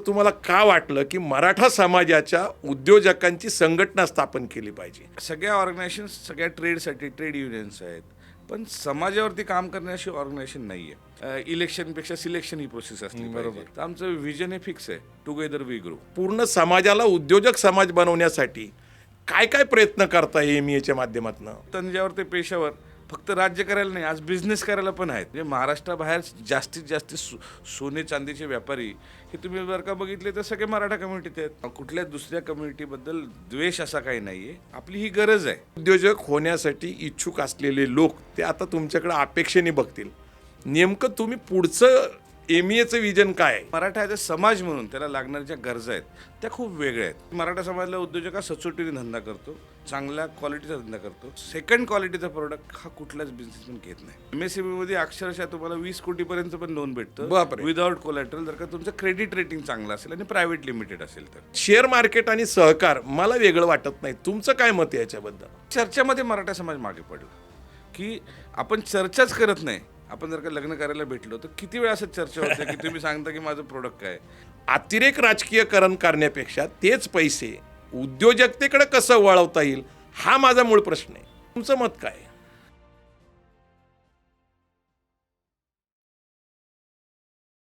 तुम्हाला का वाटलं की मराठा समाजाच्या उद्योजकांची संघटना स्थापन केली पाहिजे? सगळ्या ऑर्गनायझेशन्स सगळ्या ट्रेडसाठी ट्रेड युनियन्स आहेत, पण समाजावरती काम करण्याशी ऑर्गनायझेशन नाही आहे. इलेक्शनपेक्षा सिलेक्शन ही प्रोसेस असते. बरोबर. तर आमचं विजन हे फिक्स आहे, टुगेदर वी ग्रो. पूर्ण समाजाला उद्योजक समाज बनवण्यासाठी काय काय प्रयत्न करताय एमईएच्या माध्यमातून? तंजावर ते पेशावर फक्त राज्य करायला नाही, आज बिझनेस करायला पण आहेत. म्हणजे महाराष्ट्राबाहेर जास्तीत जास्त सोने चांदीचे व्यापारी हे तुम्ही जर का बघितले तर सगळे मराठा कम्युनिटीत आहेत. कुठल्या दुसऱ्या कम्युनिटीबद्दल द्वेष असा काही नाही आहे, आपली ही गरज आहे. उद्योजक होण्यासाठी इच्छुक असलेले लोक ते आता तुमच्याकडे अपेक्षेने बघतील. नेमकं तुम्ही पुढचं एमईएचं विजन काय आहे? मराठा ॲज अ समाज म्हणून त्याला लागणाऱ्या ज्या गरजा आहेत त्या खूप वेगळ्या आहेत. मराठा समाजाला उद्योजक हा सचोटीने धंदा करतो, चांगल्या क्वालिटीचा धंदा करतो. सेकंड क्वालिटीचा प्रोडक्ट हा कुठलाच बिझनेसमॅन घेत नाही. MSME अक्षरशः तुम्हाला 20 कोटीपर्यंत पण लोन भेटतं बापरे. विदाउट कोलॅटरल, जर का तुमचं क्रेडिट रेटिंग चांगलं असेल आणि प्रायव्हेट लिमिटेड असेल तर. शेअर मार्केट आणि सहकार मला वेगळं वाटत नाही. तुमचं काय मत आहे याच्याबद्दल? चर्चामध्ये मराठा समाज मागे पडला की आपण चर्चाच करत नाही. आपण जर का लग्न करायला भेटलो तर किती वेळा असं चर्चा होते की तुम्ही सांगता की माझं प्रोडक्ट काय. अतिरेक राजकीयकरण करण्यापेक्षा तेच पैसे उद्योजकतेकडे कसं वळवता येईल हा माझा मूळ प्रश्न आहे. तुमचं मत काय?